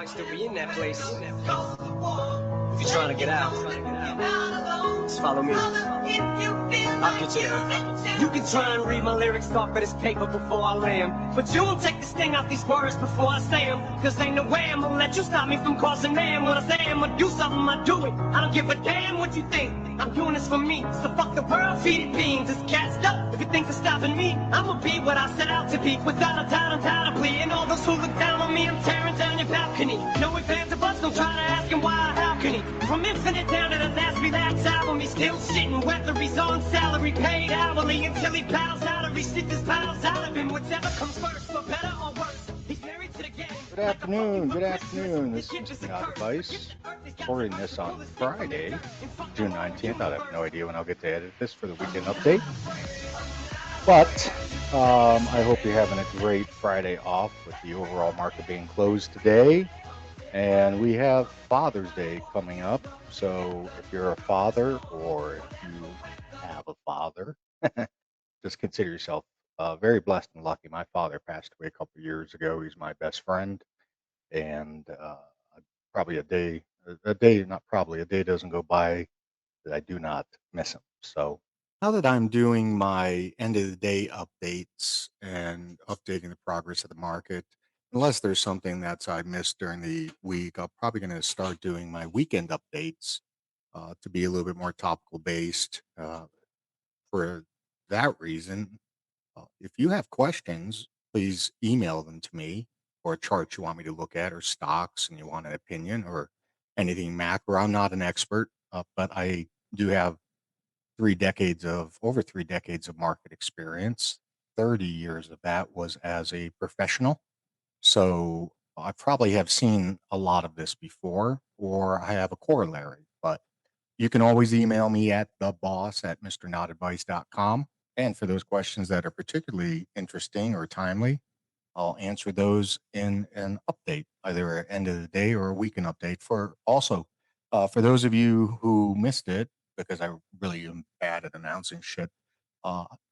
might still be in that place. If you're trying to get out, just follow me. I'll get you there. You can try and read my lyrics off of this paper before I lay 'em, but you won't take the sting out these words before I say 'em. Cause ain't no way I'm gonna let you stop me from causing man. When I say I'm gonna do something, I do it. I don't give a damn what you think. I'm doing this for me, so fuck the world, feed it beans. It's cast up. If you think of stopping me, I'ma be what I set out to be. Without a doubt, undoubtedly. And all those who look down on me, I'm tearing down your balcony. No ifs, ands, or buts, don't try to ask him why or how can he. From Infinite down to the last relapse album, he's still shitting whether he's on salary, paid hourly, until he bows out or he shits his piles out of him. Whichever comes first, for better or worse. He's married to the game. Good afternoon. This is Mr. Not Advice. Recording this on Friday, June 19th. I have no idea when I'll get to edit this for the weekend update. But I hope you're having a great Friday off with the overall market being closed today. And we have Father's Day coming up. So if you're a father or if you have a father, just consider yourself very blessed and lucky. My father passed away a couple of years ago. He's my best friend. And probably a day doesn't go by that I do not miss him. So now that I'm doing my end of the day updates and updating the progress of the market, unless there's something that I missed during the week, I'm probably going to start doing my weekend updates to be a little bit more topical based. For that reason, if you have questions, please email them to me, or a chart you want me to look at, or stocks and you want an opinion, or anything macro. I'm not an expert, but I do have over 3 decades of market experience. 30 years of that was as a professional. So I probably have seen a lot of this before, or I have a corollary. But you can always email me at theboss@mrnotadvice.com. And for those questions that are particularly interesting or timely, I'll answer those in an update, either at end of the day or a weekend update. For those of you who missed it, because I really am bad at announcing shit,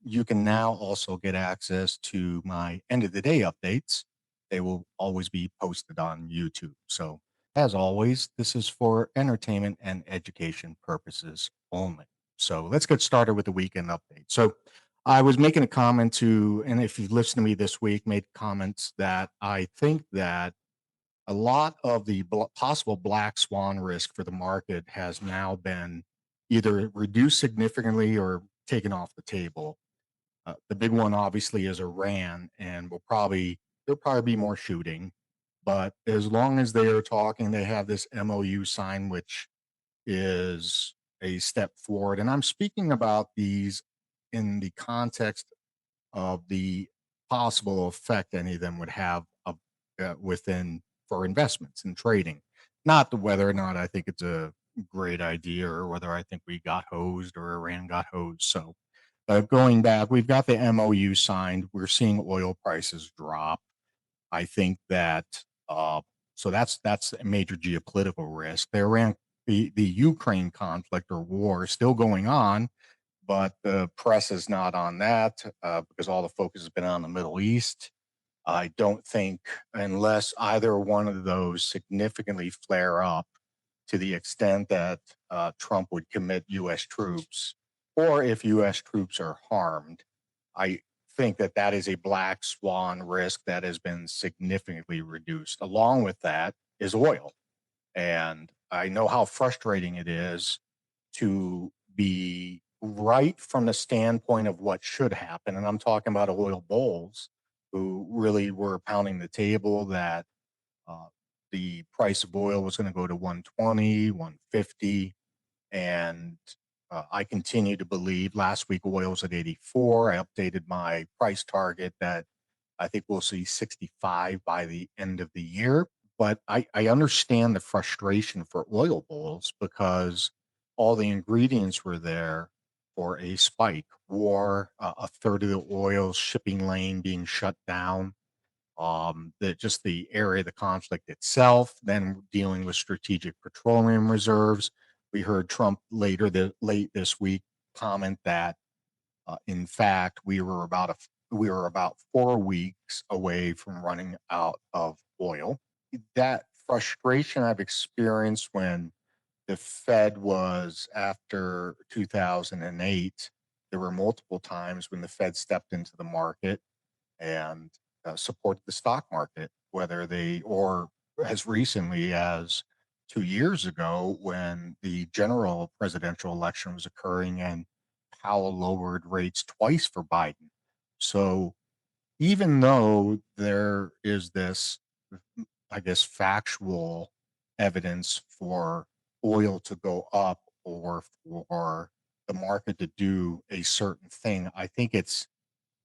you can now also get access to my end of the day updates. They will always be posted on YouTube. So, as always, this is for entertainment and education purposes only. So, let's get started with the weekend update. So, I was making a comment and if you've listened to me this week, made comments that I think that a lot of the possible black swan risk for the market has now been either reduced significantly or taken off the table. The big one, obviously, is Iran, and there'll probably be more shooting. But as long as they are talking, they have this MOU signed, which is a step forward. And I'm speaking about these in the context of the possible effect any of them would have within for investments and trading. Not the whether or not I think it's a great idea or whether I think we got hosed or Iran got hosed. So going back, we've got the MOU signed. We're seeing oil prices drop. I think that so that's a major geopolitical risk. The Ukraine conflict or war is still going on, but the press is not on that because all the focus has been on the Middle East. I don't think, unless either one of those significantly flare up to the extent that Trump would commit U.S. troops, or if U.S. troops are harmed, I think that is a black swan risk that has been significantly reduced. Along with that is oil. And I know how frustrating it is to be right from the standpoint of what should happen. And I'm talking about oil bulls who really were pounding the table that uh, the price of oil was going to go to 120, 150. And I continue to believe last week oil was at 84. I updated my price target that I think we'll see 65 by the end of the year. But I understand the frustration for oil bulls because all the ingredients were there for a spike. War, a third of the oil shipping lane being shut down, just the area of the conflict itself, then dealing with strategic petroleum reserves. We heard Trump late this week comment that, in fact, we were about 4 weeks away from running out of oil. That frustration I've experienced when the Fed was after 2008. There were multiple times when the Fed stepped into the market and supported the stock market, whether they or as recently as 2 years ago when the general presidential election was occurring and Powell lowered rates twice for Biden. So even though there is this, I guess, factual evidence for oil to go up or for the market to do a certain thing, I think it's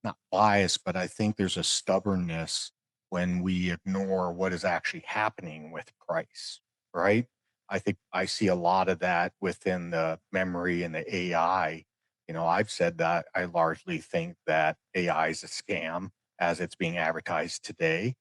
not biased, but I think there's a stubbornness when we ignore what is actually happening with price, right? I think I see a lot of that within the memory and the AI. I've said that I largely think that AI is a scam as it's being advertised today.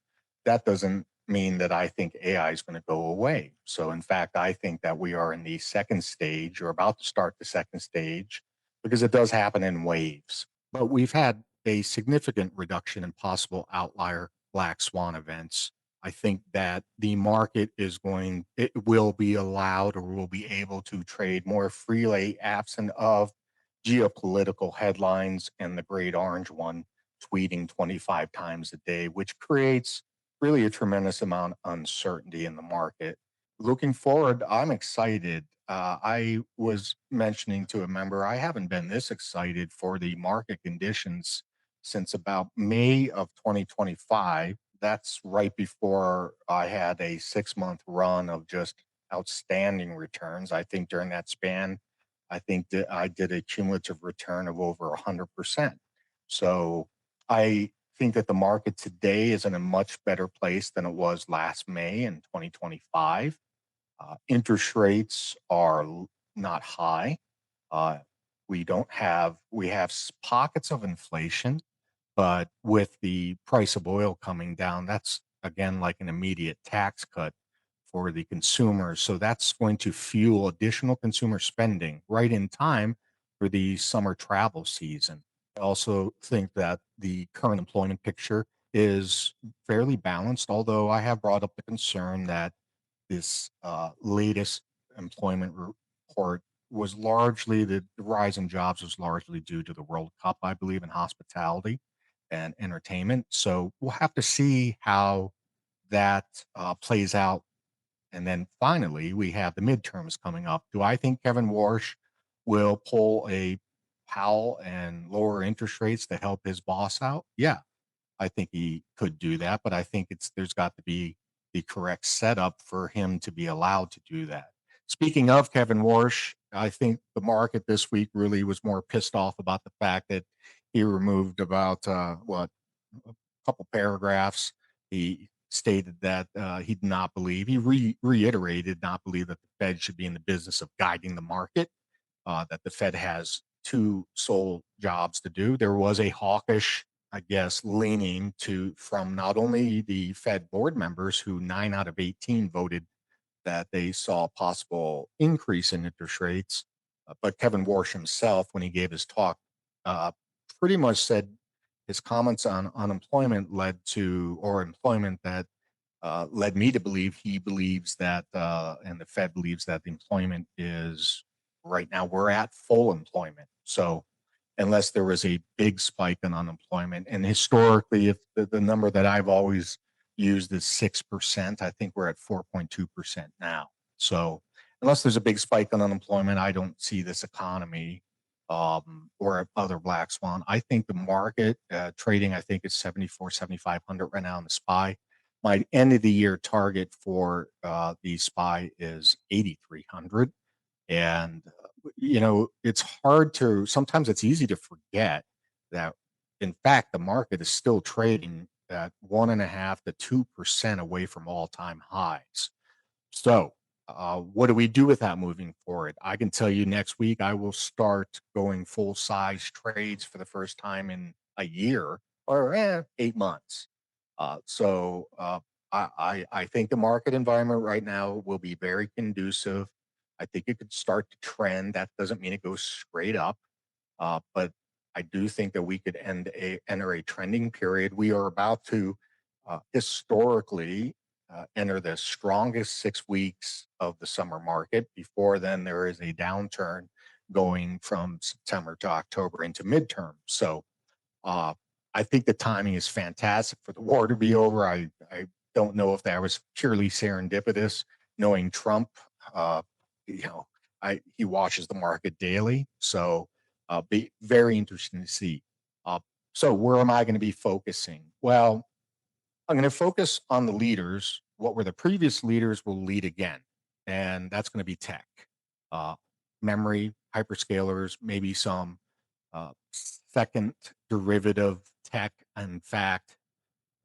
That doesn't mean that I think AI is going to go away. So, in fact, I think that we are in the second stage or about to start the second stage because it does happen in waves. But we've had a significant reduction in possible outlier black swan events. I think that the market it will be allowed or will be able to trade more freely absent of geopolitical headlines and the great orange one tweeting 25 times a day, which creates really a tremendous amount of uncertainty in the market. Looking forward, I'm excited. I was mentioning to a member, I haven't been this excited for the market conditions since about May of 2025. That's right before I had a 6 month run of just outstanding returns. I think during that span, I think that I did a cumulative return of over 100%. So I think that the market today is in a much better place than it was last May in 2025. Interest rates are not high. Uh, we have pockets of inflation, but with the price of oil coming down, that's again like an immediate tax cut for the consumers. So that's going to fuel additional consumer spending right in time for the summer travel season. I also think that the current employment picture is fairly balanced, although I have brought up the concern that this latest employment report was largely the rise in jobs was largely due to the World Cup, I believe, in hospitality and entertainment. So we'll have to see how that plays out. And then finally, we have the midterms coming up. Do I think Kevin Warsh will pull a Powell and lower interest rates to help his boss out? Yeah, I think he could do that, but I think there's got to be the correct setup for him to be allowed to do that. Speaking of Kevin Warsh, I think the market this week really was more pissed off about the fact that he removed about a couple paragraphs. He stated that he did not believe reiterated not believe that the Fed should be in the business of guiding the market. That the Fed has two sole jobs to do. There was a hawkish, I guess, leaning to from not only the Fed board members, who 9 out of 18 voted that they saw a possible increase in interest rates, but Kevin Warsh himself, when he gave his talk, uh, pretty much said his comments on unemployment led to, or employment that led me to believe he believes that, and the Fed believes that the employment is right now we're at full employment. So unless there was a big spike in unemployment, and historically, if the number that I've always used is 6%, I think we're at 4.2% now. So unless there's a big spike in unemployment, I don't see this economy or other black swan. I think the market trading, I think it's 74, 7,500 right now in the SPY. My end of the year target for the SPY is 8,300. And, it's hard to, sometimes it's easy to forget that, in fact, the market is still trading at 1.5 to 2% away from all time highs. So, what do we do with that moving forward? I can tell you next week I will start going full size trades for the first time in a year or 8 months. I think the market environment right now will be very conducive. I think it could start to trend. That doesn't mean it goes straight up, but I do think that we could enter a trending period. We are about to historically enter the strongest 6 weeks of the summer market. Before then, there is a downturn going from September to October into midterm. So uh, I think the timing is fantastic for the war to be over. I don't know if that was purely serendipitous, knowing Trump. Uh, you know, he watches the market daily, so be very interesting to see. Uh, so where am I going to be focusing? Well, I'm going to focus on the leaders. What were the previous leaders will lead again, and that's going to be tech, uh, memory, hyperscalers, maybe some second derivative tech. In fact,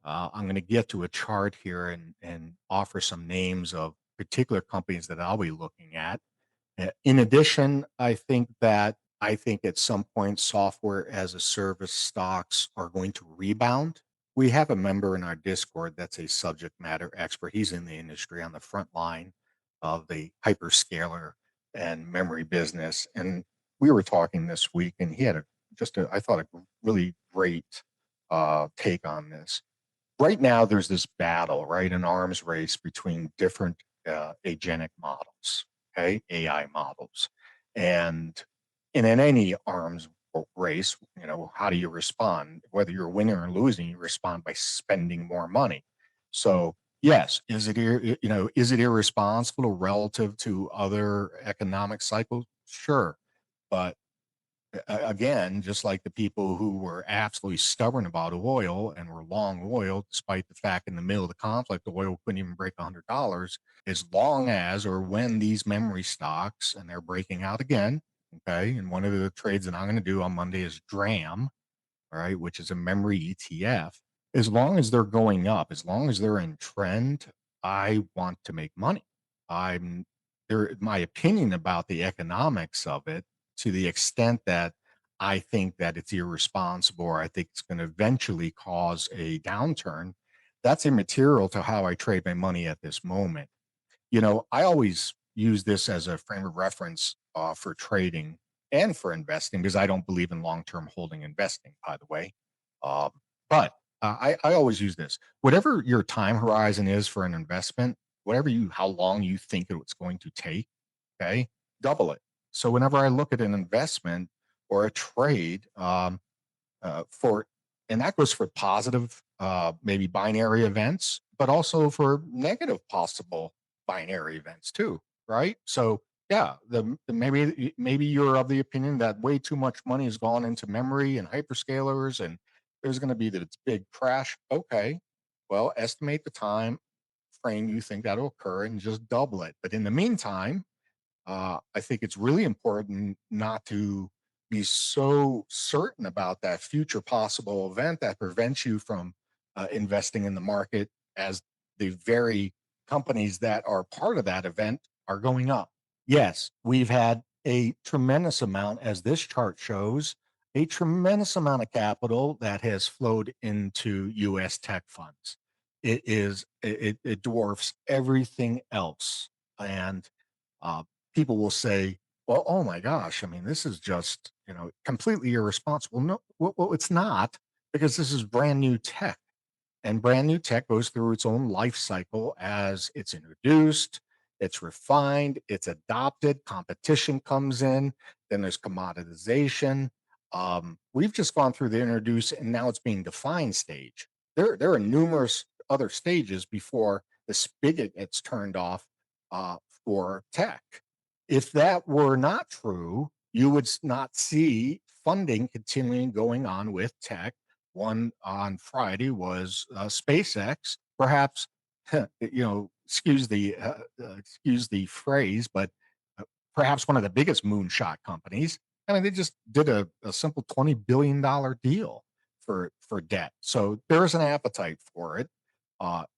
I'm going to get to a chart here and offer some names of particular companies that I'll be looking at. In addition, I think at some point software as a service stocks are going to rebound. We have a member in our Discord that's a subject matter expert. He's in the industry on the front line of the hyperscaler and memory business. And we were talking this week, and he had I thought, a really great take on this. Right now, there's this battle, right, an arms race between different agentic models, okay, AI models. And in any arms race, how do you respond? Whether you're winning or losing, you respond by spending more money. So yes, is it irresponsible relative to other economic cycles? Sure, but again, just like the people who were absolutely stubborn about oil and were long oil, despite the fact in the middle of the conflict, the oil couldn't even break $100, as long as or when these memory stocks, and they're breaking out again, okay, and one of the trades that I'm going to do on Monday is DRAM, all right, which is a memory ETF. As long as they're going up, as long as they're in trend, I want to make money. I'm my opinion about the economics of it, to the extent that I think that it's irresponsible, or I think it's going to eventually cause a downturn, that's immaterial to how I trade my money at this moment. I always use this as a frame of reference for trading and for investing, because I don't believe in long-term holding investing, by the way. Um, but I always use this. Whatever your time horizon is for an investment, how long you think it's going to take, okay, double it. So whenever I look at an investment or a trade, for and that goes for positive, maybe binary events, but also for negative possible binary events too, right? So yeah, maybe you're of the opinion that way too much money has gone into memory and hyperscalers, and there's going to be this big crash. Okay, well, estimate the time frame you think that'll occur and just double it. But in the meantime, I think it's really important not to be so certain about that future possible event that prevents you from investing in the market, as the very companies that are part of that event are going up. Yes, we've had a tremendous amount, as this chart shows, a tremendous amount of capital that has flowed into US tech funds. It dwarfs everything else. And uh, people will say, well, oh my gosh, I mean, this is just, completely irresponsible. No, well, it's not, because this is brand new tech, and brand new tech goes through its own life cycle as it's introduced, it's refined, it's adopted, competition comes in, then there's commoditization. We've just gone through the introduce and now it's being defined stage. There are numerous other stages before the spigot gets turned off uh, for tech. If that were not true, you would not see funding continuing going on with tech. One on Friday was SpaceX, perhaps, excuse the phrase, but uh, perhaps one of the biggest moonshot companies. I mean, they just did a simple $20 billion deal for debt. So there is an appetite for it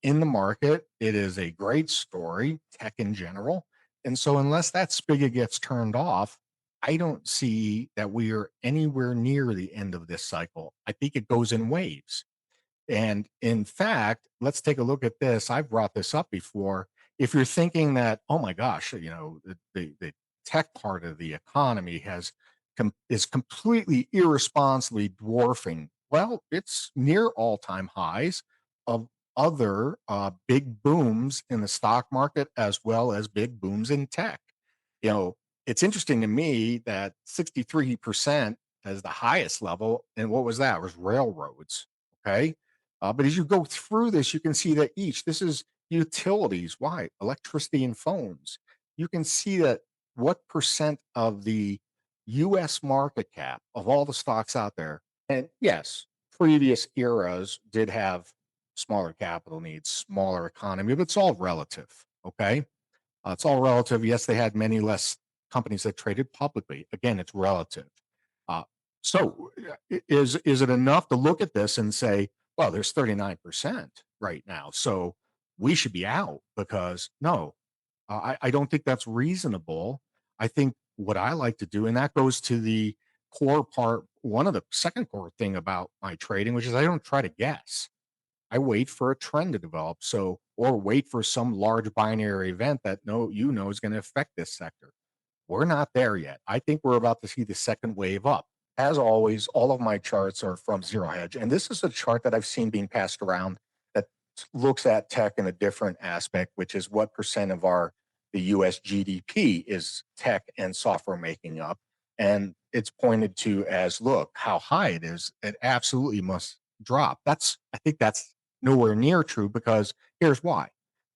in the market. It is a great story, tech in general. And so unless that spigot gets turned off, I don't see that we are anywhere near the end of this cycle. I think it goes in waves. And in fact, let's take a look at this. I've brought this up before. If you're thinking that, oh my gosh, the tech part of the economy is completely irresponsibly dwarfing, well, it's near all-time highs of other big booms in the stock market as well as big booms in tech. You know, it's interesting to me that 63% as the highest level. And what was that? It was railroads. Okay. But as you go through this, you can see that this is utilities. Why? Electricity and phones. You can see that what percent of the US market cap of all the stocks out there. And yes, previous eras did have smaller capital needs, smaller economy, but it's all relative. Okay. It's all relative. Yes, they had many less companies that traded publicly. Again, it's relative. Uh, is it enough to look at this and say, well, there's 39% right now, so we should be out? Because no, I don't think that's reasonable. I think what I like to do, and that goes to the core part, one of the second core thing about my trading, which is I don't try to guess. I wait for a trend to develop. So, or wait for some large binary event that is going to affect this sector. We're not there yet. I think we're about to see the second wave up. As always, all of my charts are from Zero Hedge. And this is a chart that I've seen being passed around that looks at tech in a different aspect, which is what percent of the US GDP is tech and software making up. And it's pointed to as, look how high it is. It absolutely must drop. I think that's nowhere near true, because here's why.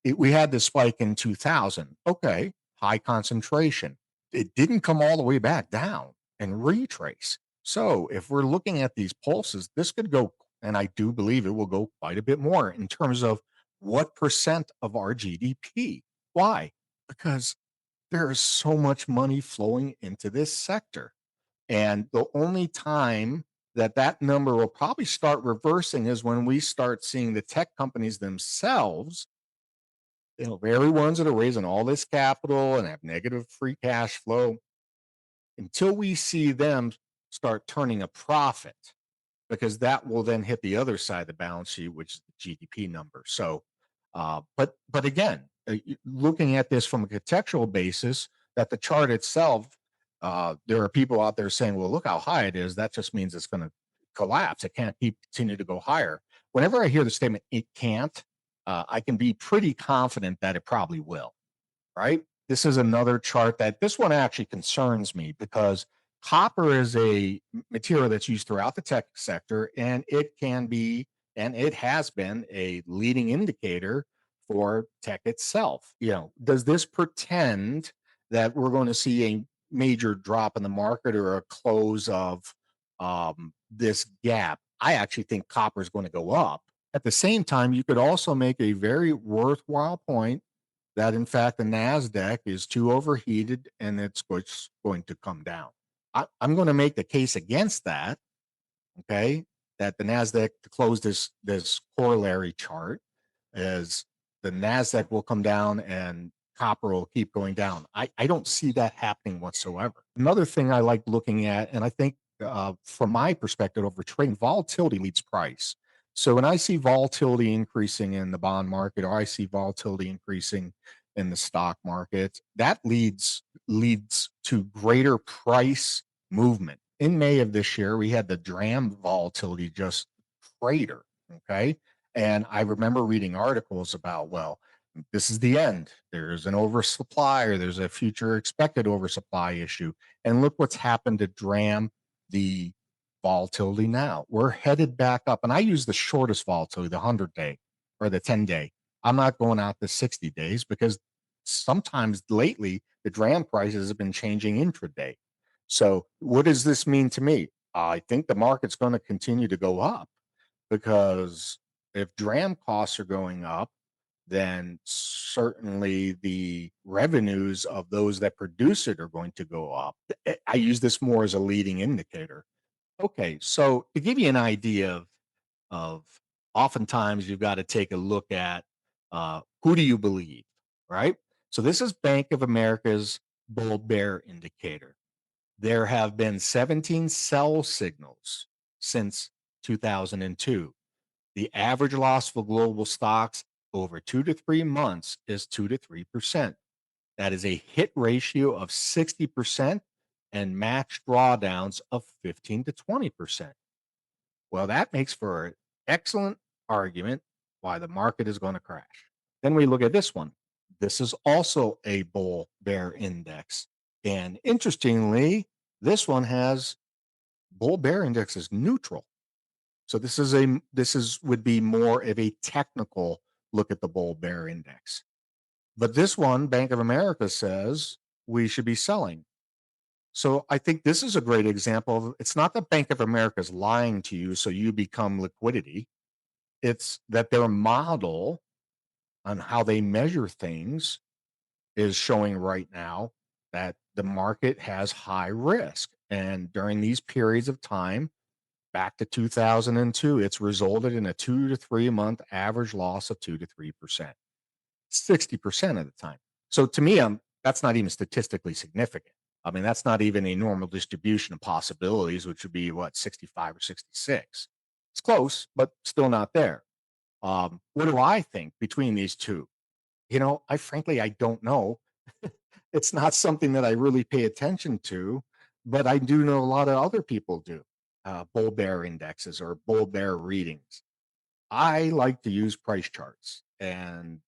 We had this spike in 2000. Okay, high concentration. It didn't come all the way back down and retrace. So if we're looking at these pulses, this could go, and I do believe it will go quite a bit more in terms of what percent of our GDP. Why? Because there is so much money flowing into this sector. And the only time that number will probably start reversing is when we start seeing the tech companies themselves, very ones that are raising all this capital and have negative free cash flow, until we see them start turning a profit, because that will then hit the other side of the balance sheet, which is the GDP number. So, but again, looking at this from a contextual basis, that the chart itself, there are people out there saying, "Well, look how high it is. That just means it's going to collapse. It can't continue to go higher." Whenever I hear the statement "it can't," I can be pretty confident that it probably will. Right? This is another chart that this one actually concerns me, because copper is a material that's used throughout the tech sector, and it can be, and it has been, a leading indicator for tech itself. Does this pretend that we're going to see a major drop in the market or a close of this gap? I actually think copper is going to go up. At the same time, you could also make a very worthwhile point that in fact the Nasdaq is too overheated and it's going to come down. I'm going to make the case against that. Okay, that the Nasdaq, to close this corollary chart, is the Nasdaq will come down and copper will keep going down. I don't see that happening whatsoever. Another thing I like looking at, and I think from my perspective over trading, volatility leads price. So when I see volatility increasing in the bond market, or I see volatility increasing in the stock market, that leads to greater price movement. In May of this year, we had the DRAM volatility just crater. Okay. And I remember reading articles about, well, this is the end. There's an oversupply, or there's a future expected oversupply issue. And look what's happened to DRAM, the volatility now. We're headed back up. And I use the shortest volatility, the 100-day or the 10-day. I'm not going out to 60 days, because sometimes lately the DRAM prices have been changing intraday. So what does this mean to me? I think the market's going to continue to go up, because if DRAM costs are going up, then certainly the revenues of those that produce it are going to go up. I use this more as a leading indicator. Okay, so to give you an idea of oftentimes you've got to take a look at who do you believe, right? So this is Bank of America's bull bear indicator. There have been 17 sell signals since 2002. The average loss for global stocks over 2 to 3 months is 2 to 3%. That is a hit ratio of 60% and match drawdowns of 15 to 20%. Well, that makes for an excellent argument why the market is going to crash. Then we look at this one. This is also a bull bear index. And interestingly, this one has bull bear index is neutral. So this is would be more of a technical look at the bull bear index. But this one, Bank of America says we should be selling. So I think this is a great example of it's not that Bank of America is lying to you so you become liquidity. It's that their model on how they measure things is showing right now that the market has high risk. And during these periods of time, back to 2002, it's resulted in a 2 to 3 month average loss of 2 to 3%, 60% of the time. So to me, that's not even statistically significant. I mean, that's not even a normal distribution of possibilities, which would be what, 65 or 66. It's close, but still not there. What do I think between these two? I frankly, I don't know. It's not something that I really pay attention to, but I do know a lot of other people do. Bull bear indexes or bull bear readings. I like to use price charts, and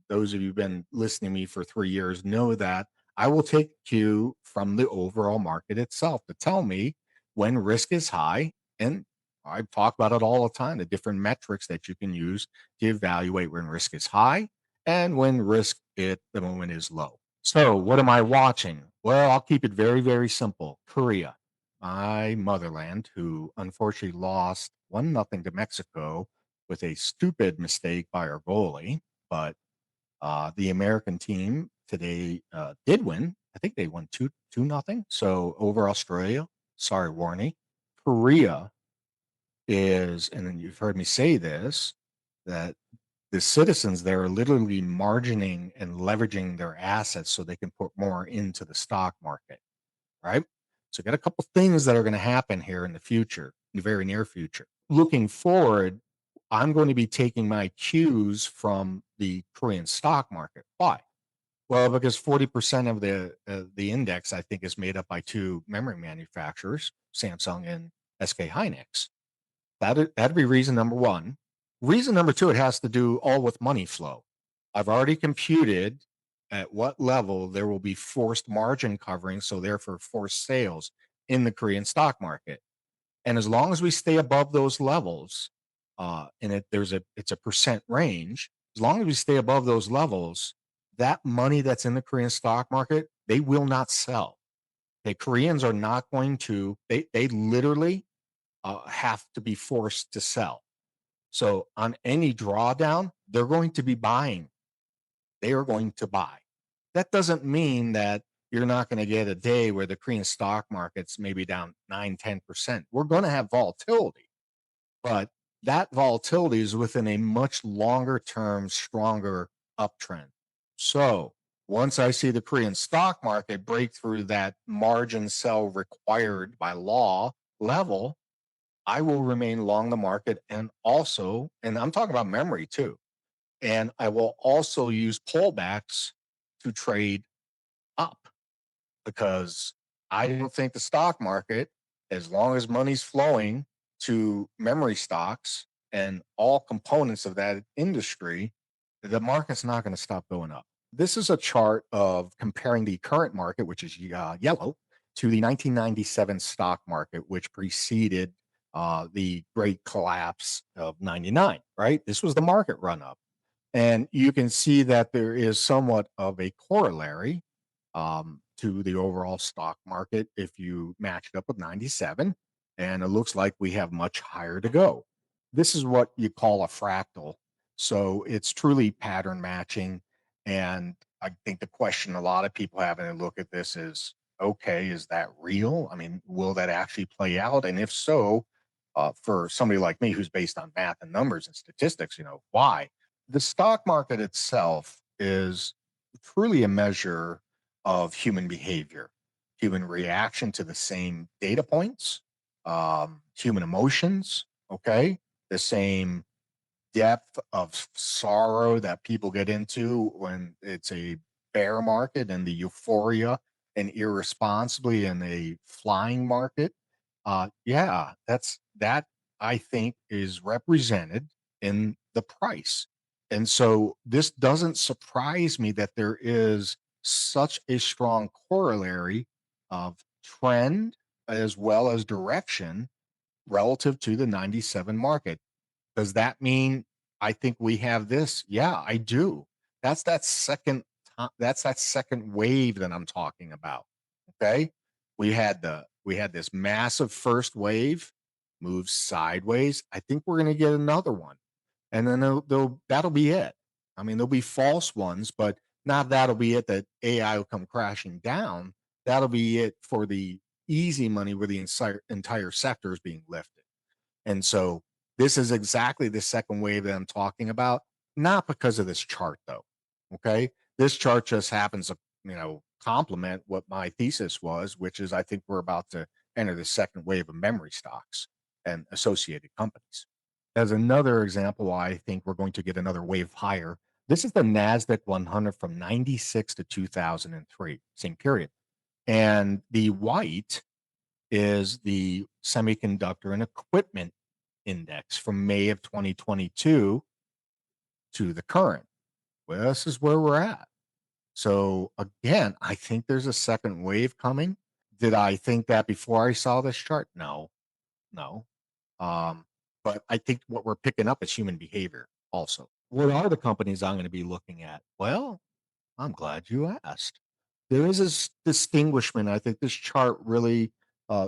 those of you who've been listening to me for 3 years know that I will take cue from the overall market itself to tell me when risk is high. And I talk about it all the time, the different metrics that you can use to evaluate when risk is high and when risk at the moment is low. So, what am I watching? Well, I'll keep it very, very simple. Korea, my motherland, who unfortunately lost 1-0 to Mexico with a stupid mistake by our goalie. But the American team today did win. I think they won 2-0. So over Australia, sorry, Warney. Korea is, and then you've heard me say this, that the citizens there are literally margining and leveraging their assets so they can put more into the stock market, right? So got a couple things that are going to happen here in the future, in the very near future. Looking forward, I'm going to be taking my cues from the Korean stock market. Why? Well, because 40% of the index, I think, is made up by two memory manufacturers, Samsung and SK Hynix. That'd be reason number one. Reason number two, it has to do all with money flow. I've already computed at what level there will be forced margin covering, so therefore forced sales in the Korean stock market. And as long as we stay above those levels, and it's a percent range, as long as we stay above those levels, that money that's in the Korean stock market, they will not sell. The Koreans are not going to, they literally have to be forced to sell. So on any drawdown, they're going to be buying. They are going to buy. That doesn't mean that you're not going to get a day where the Korean stock market's maybe down 9-10%. We're going to have volatility, but that volatility is within a much longer term, stronger uptrend. So once I see the Korean stock market break through that margin sell required by law level, I will remain long the market, and also, and I'm talking about memory too. And I will also use pullbacks to trade up because I don't think the stock market, as long as money's flowing to memory stocks and all components of that industry, the market's not going to stop going up. This is a chart of comparing the current market, which is yellow, to the 1997 stock market, which preceded the great collapse of 99, right? This was the market run up. And you can see that there is somewhat of a corollary to the overall stock market if you match it up with 97. And it looks like we have much higher to go. This is what you call a fractal. So it's truly pattern matching. And I think the question a lot of people have when they look at this is, okay, is that real? I mean, will that actually play out? And if so, for somebody like me who's based on math and numbers and statistics, why? The stock market itself is truly a measure of human behavior, human reaction to the same data points, human emotions, okay? The same depth of sorrow that people get into when it's a bear market and the euphoria and irresponsibly in a flying market. Yeah, that I think is represented in the price. And so this doesn't surprise me that there is such a strong corollary of trend as well as direction relative to the 97 market. Does that mean I think we have this? Yeah, I do. That's that second that's that second wave that I'm talking about. Okay? We had this massive first wave move sideways. I think we're going to get another one. And then that'll be it. I mean, there'll be false ones, but not that'll be it that AI will come crashing down. That'll be it for the easy money where the entire sector is being lifted. And so this is exactly the second wave that I'm talking about, not because of this chart though. Okay. This chart just happens to, complement what my thesis was, which is I think we're about to enter the second wave of memory stocks and associated companies. As another example, why I think we're going to get another wave higher. This is the NASDAQ 100 from 96 to 2003, same period. And the white is the semiconductor and equipment index from May of 2022 to the current. Well, this is where we're at. So again, I think there's a second wave coming. Did I think that before I saw this chart? No, no. Um, but I think what we're picking up is human behavior also. What are the companies I'm going to be looking at? Well, I'm glad you asked. There is this distinguishment. I think this chart really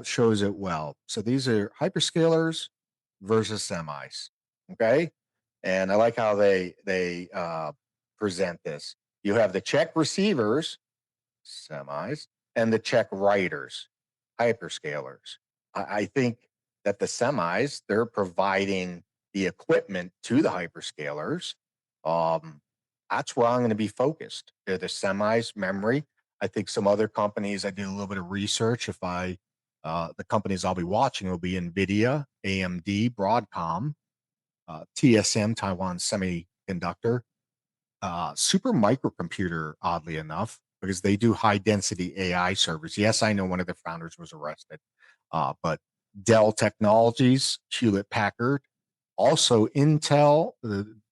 shows it well. So these are hyperscalers versus semis. Okay, and I like how they present this. You have the check receivers, semis, and the check writers, hyperscalers. I think that the semis they're providing the equipment to the hyperscalers. Um, that's where I'm going to be focused. They're the semis, memory. I think some other companies. I did a little bit of research. If I the companies I'll be watching will be Nvidia, AMD, Broadcom, TSM, Taiwan Semiconductor, Super Microcomputer, oddly enough, because they do high density AI servers. Yes, I know one of the founders was arrested, but Dell Technologies, Hewlett Packard, also Intel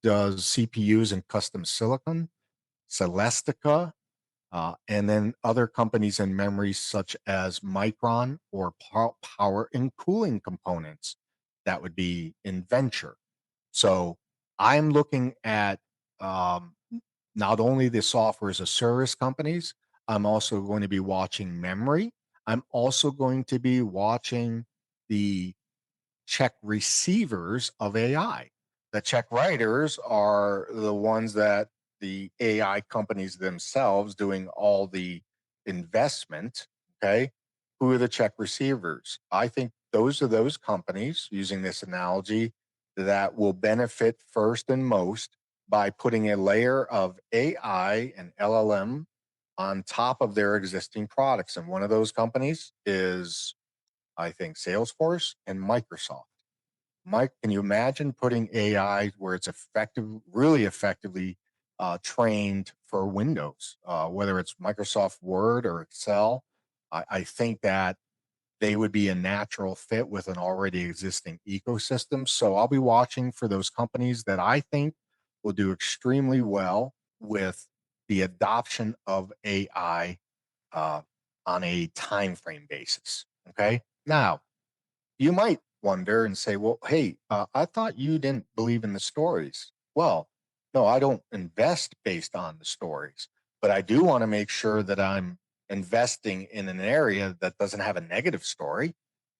does CPUs and custom silicon, Celestica, and then other companies in memory such as Micron or power and cooling components. That would be Inventure. So I'm looking at um, not only the software as a service companies, I'm also going to be watching memory. I'm also going to be watching the check receivers of AI. The check writers are the ones that the AI companies themselves doing all the investment. Okay. Who are the check receivers? I think those are those companies, using this analogy, that will benefit first and most by putting a layer of AI and LLM on top of their existing products. And one of those companies is, I think, Salesforce and Microsoft. Mike, can you imagine putting AI where it's effective, really effectively trained for Windows, whether it's Microsoft Word or Excel? I think that they would be a natural fit with an already existing ecosystem. So I'll be watching for those companies that I think will do extremely well with the adoption of AI uh, on a time frame basis. Okay. Now, you might wonder and say, well, hey, I thought you didn't believe in the stories. Well, no, I don't invest based on the stories, but I do want to make sure that I'm investing in an area that doesn't have a negative story.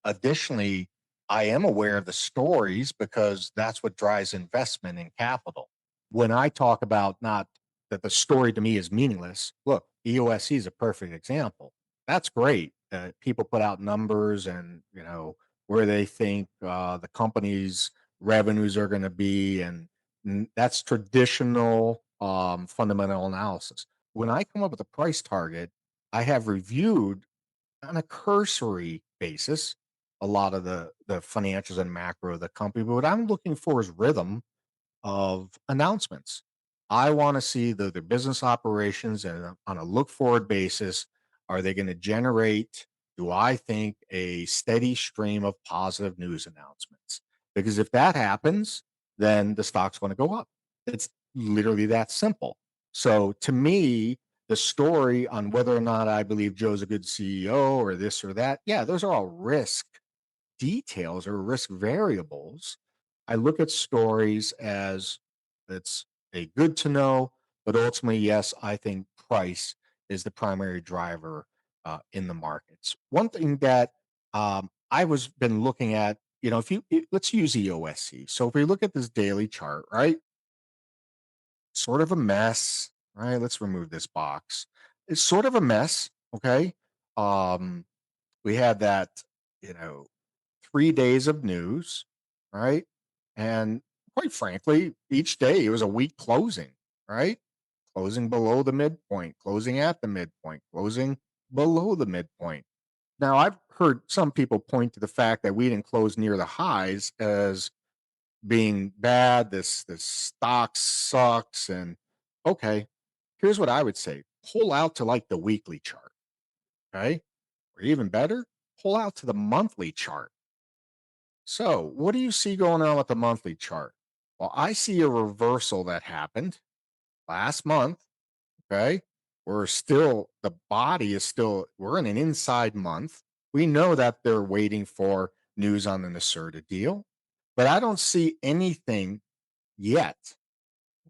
Additionally, I am aware of the stories because that's what drives investment in capital. When I talk about not that the story to me is meaningless, look, EOSC is a perfect example. That's great. People put out numbers and, where they think the company's revenues are going to be, and that's traditional fundamental analysis. When I come up with a price target, I have reviewed on a cursory basis a lot of the financials and macro of the company, but what I'm looking for is rhythm of announcements. I want to see the business operations and on a look forward basis, are they going to generate, do I think, a steady stream of positive news announcements? Because if that happens, then the stock's going to go up. It's literally that simple. So to me, the story on whether or not I believe Joe's a good CEO or this or that, yeah, those are all risk details or risk variables. I look at stories as it's a good to know, but ultimately, yes, I think price is the primary driver in the markets. One thing that I was been looking at, if let's use EOSC. So if we look at this daily chart, right, sort of a mess, right? Let's remove this box. It's sort of a mess, okay? Um, we had that, you know, 3 days of news, right? And quite frankly, each day it was a weak closing, right? Closing below the midpoint, closing at the midpoint, closing below the midpoint. Now, I've heard some people point to the fact that we didn't close near the highs as being bad. This stock sucks. And okay, here's what I would say: pull out to like the weekly chart, okay? Or even better, pull out to the monthly chart. So, what do you see going on with the monthly chart? Well, I see a reversal that happened last month. Okay. The body is still, we're in an inside month. We know that they're waiting for news on the Nacerta deal, but I don't see anything yet.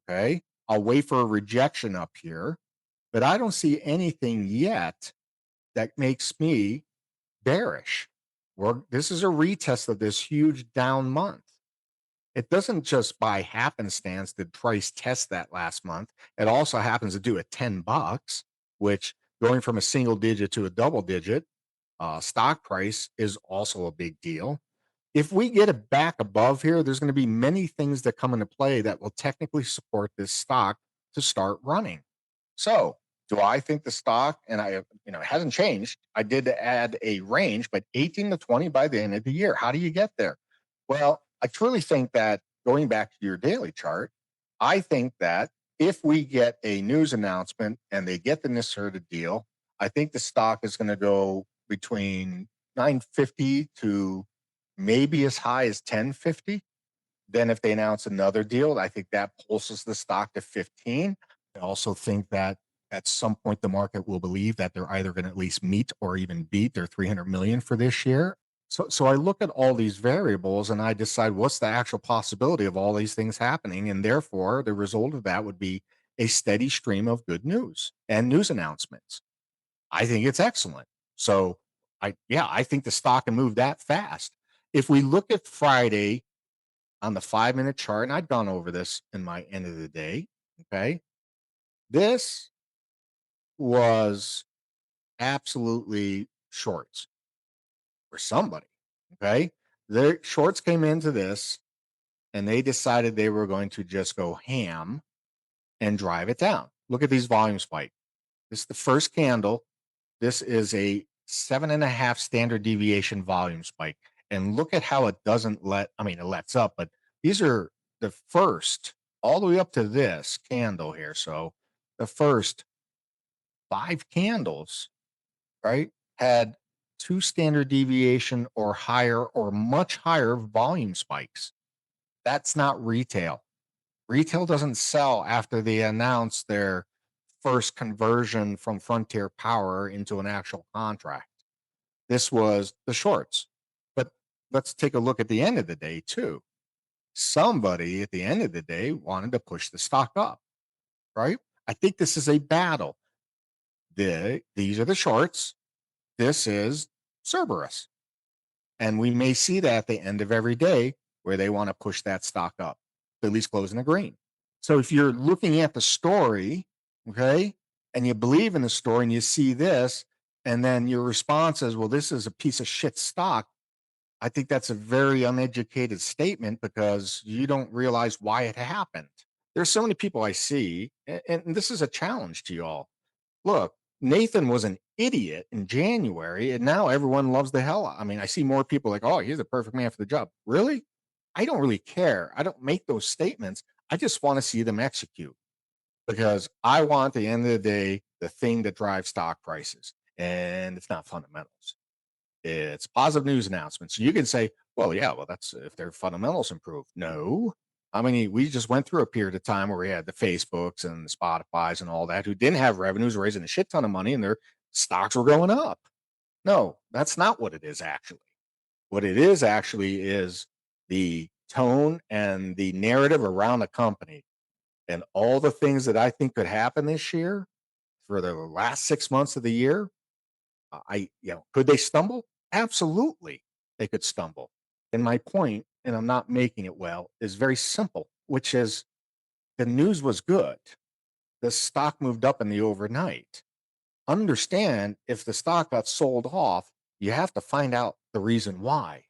Okay. I'll wait for a rejection up here, but I don't see anything yet that makes me bearish. This is a retest of this huge down month. It doesn't just by happenstance did price test that last month. It also happens to do it $10, which going from a single digit to a double digit stock price is also a big deal. If we get it back above here, there's going to be many things that come into play that will technically support this stock to start running. So, do I think the stock, and it hasn't changed. I did add a range, but 18 to 20 by the end of the year. How do you get there? Well, I truly think that going back to your daily chart, I think that if we get a news announcement and they get the Nisrta deal, I think the stock is going to go between 950 to maybe as high as 1050. Then if they announce another deal, I think that pulses the stock to 15. I also think that at some point the market will believe that they're either going to at least meet or even beat their 300 million for this year. So I look at all these variables and I decide what's the actual possibility of all these things happening, and therefore the result of that would be a steady stream of good news and news announcements. I think it's excellent. So I think the stock can move that fast. If we look at Friday on the 5 minute chart, and I'd gone over this in my end of the day. Okay. This was absolutely shorts for somebody. Okay. The shorts came into this and they decided they were going to just go ham and drive it down. Look at these volume spike. This is the first candle. This is a 7.5 standard deviation volume spike. And look at how it doesn't it lets up, but these are the first all the way up to this candle here. So the first 5 candles, right, had 2 standard deviation or higher or much higher volume spikes. That's not retail. Retail doesn't sell after they announce their first conversion from Frontier Power into an actual contract. This was the shorts. But let's take a look at the end of the day, too. Somebody at the end of the day wanted to push the stock up, right? I think this is a battle. These are the shorts. This is Cerberus. And we may see that at the end of every day where they want to push that stock up, at least closing the green. So if you're looking at the story, okay, and you believe in the story and you see this, and then your response is, well, this is a piece of shit stock. I think that's a very uneducated statement because you don't realize why it happened. There's so many people I see, and this is a challenge to you all. Look, Nathan was an idiot in January, and now everyone loves the hell. I see more people like, oh, he's the perfect man for the job. Really? I don't really care. I don't make those statements. I just want to see them execute because I want, at the end of the day, the thing that drives stock prices. And it's not fundamentals. It's positive news announcements. You can say, well, yeah, well, that's if their fundamentals improve. No, I mean, we just went through a period of time where we had the Facebooks and the Spotify's and all that who didn't have revenues, raising a shit ton of money, and their stocks were going up. No, that's not what it is actually. What it is actually is the tone and the narrative around the company and all the things that I think could happen this year for the last 6 months of the year. Could they stumble? Absolutely, they could stumble. And my point, and I'm not making it well, is very simple, which is the news was good. The stock moved up in the overnight. Understand if the stock got sold off, you have to find out the reason why.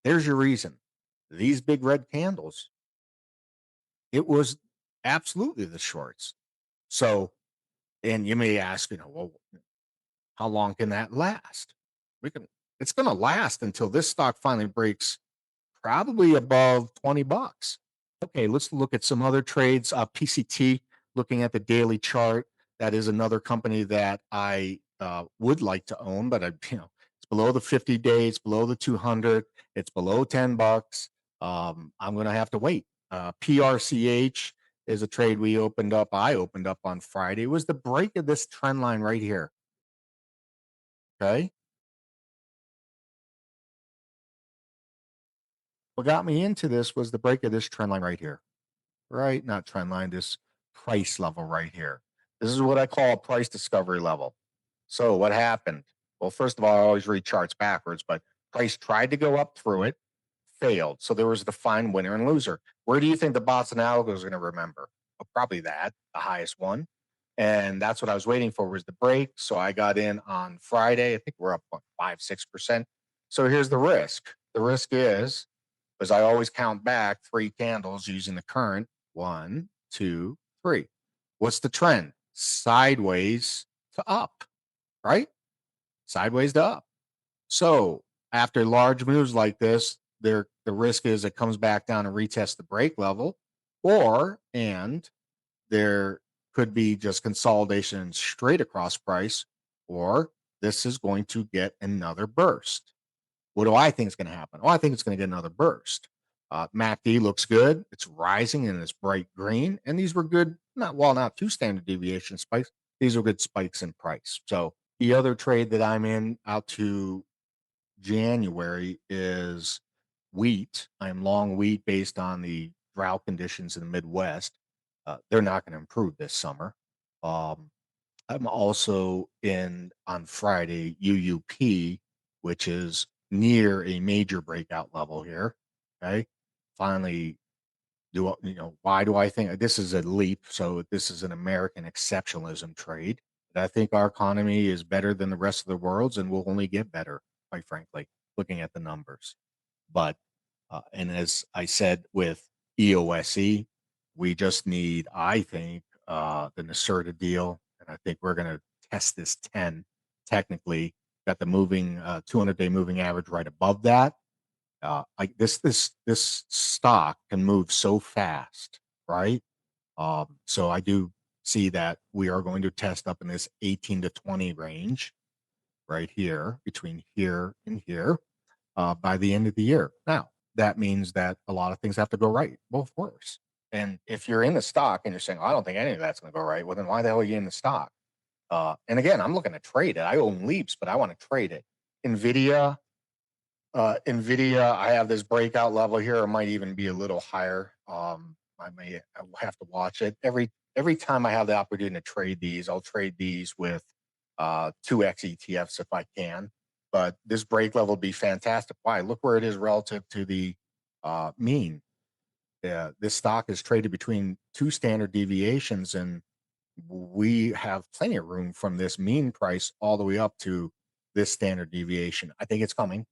There's your reason. These big red candles, it was absolutely the shorts. So, and you may ask, well, how long can that last? We can, it's going to last until this stock finally breaks probably above 20 bucks. Okay, let's look at some other trades. PCT, looking at the daily chart, that is another company that I would like to own, but it's below the 50 days, below the 200, it's below 10 bucks. I'm going to have to wait. PRCH is a trade I opened up on Friday. It was the break of this trend line right here. Okay. What got me into this was the break of this trend line right here. Right? Not trend line, this price level right here. This is what I call a price discovery level. So what happened? Well, first of all, I always read charts backwards, but price tried to go up through it, failed. So there was a defined winner and loser. Where do you think the bots and algos are going to remember? Well, probably that, the highest one. And that's what I was waiting for was the break. So I got in on Friday. I think we're up 5-6%. So here's the risk. The risk is, because I always count back 3 candles using the current 1, 2, 3. What's the trend? Sideways to up, right? Sideways to up. So after large moves like this, the risk is it comes back down and retests the break level, and there could be just consolidation straight across price, or this is going to get another burst. What do I think is going to happen? Oh, I think it's going to get another burst. MACD looks good. It's rising and it's bright green. And these were good, not 2 standard deviation spikes. These are good spikes in price. So the other trade that I'm in out to January is wheat. I'm long wheat based on the drought conditions in the Midwest. They're not going to improve this summer. I'm also in on Friday UUP, which is near a major breakout level here. Okay. Finally, why do I think this is a leap? So this is an American exceptionalism trade. I think our economy is better than the rest of the world's and will only get better, quite frankly, looking at the numbers. But, and as I said with EOSE, we just need, I think, the NYSERDA deal. And I think we're going to test this 10 technically. Got the 200-day moving average right above that. Like this stock can move so fast, right? So I do see that we are going to test up in this 18 to 20 range right here, between here and here, by the end of the year. Now, that means that a lot of things have to go right, both worse. And if you're in the stock and you're saying, I don't think any of that's going to go right, well, then why the hell are you in the stock? And again, I'm looking to trade it. I own Leaps, but I want to trade it. NVIDIA, I have this breakout level here. It might even be a little higher. I will have to watch it. Every time I have the opportunity to trade these, I'll trade these with 2x ETFs if I can. But this break level would be fantastic. Why? Look where it is relative to the mean. This stock is traded between 2 standard deviations, and we have plenty of room from this mean price all the way up to this standard deviation. I think it's coming.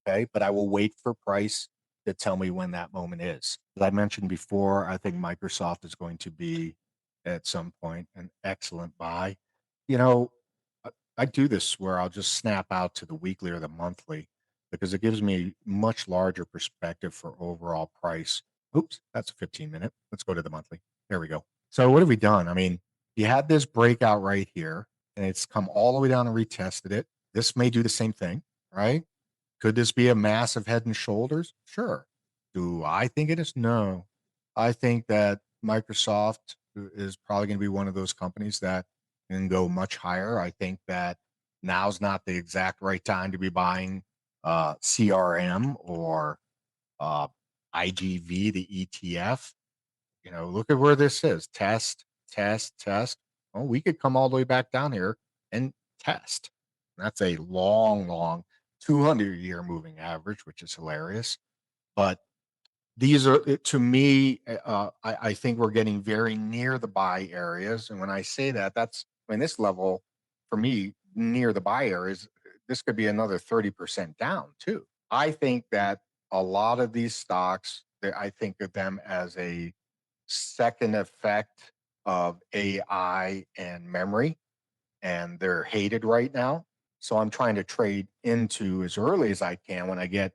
Okay. But I will wait for price to tell me when that moment is. As I mentioned before, I think Microsoft is going to be at some point an excellent buy. You know, I do this where I'll just snap out to the weekly or the monthly because it gives me much larger perspective for overall price. Oops, that's a 15-minute. Let's go to the monthly. There we go. So what have we done? I mean, you had this breakout right here and it's come all the way down and retested it. This may do the same thing, right? Could this be a massive head and shoulders? Sure. Do I think it is? No. I think that Microsoft is probably going to be one of those companies that can go much higher. I think that now's not the exact right time to be buying CRM or uh, IGV, the ETF. You know, look at where this is. Test, test, test. Well, we could come all the way back down here and test. That's a long, long 200-year moving average, which is hilarious. But these are to me, I think we're getting very near the buy areas. And when I say that, that's I mean, this level for me near the buy areas, this could be another 30% down too. I think that a lot of these stocks, I think of them as a second effect of AI and memory, and they're hated right now. So I'm trying to trade into as early as I can when I get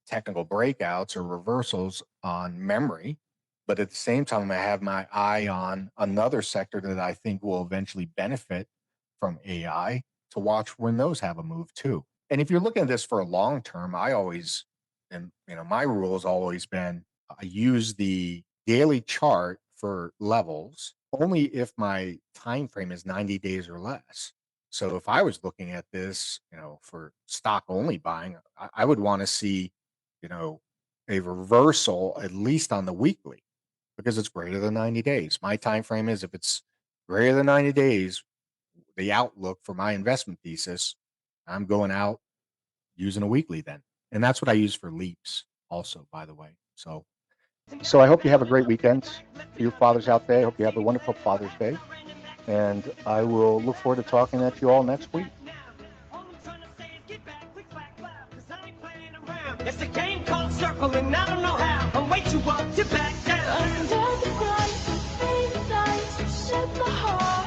technical breakouts or reversals on memory. But at the same time, I have my eye on another sector that I think will eventually benefit from AI to watch when those have a move too. And if you're looking at this for a long term, I always, and my rule has always been I use the daily chart for levels only if my time frame is 90 days or less. So if I was looking at this, for stock only buying, I would want to see you know, a reversal at least on the weekly because it's greater than 90 days. My time frame is if it's greater than 90 days, the outlook for my investment thesis, I'm going out using a weekly then. And that's what I use for leaps also, by the way. So I hope you have a great weekend. For your fathers out there, I hope you have a wonderful Father's Day. And I will look forward to talking to you all next week. It's a game called circling, I don't know how. I'm way too up to back down. Under the bright, fading lights, set my heart.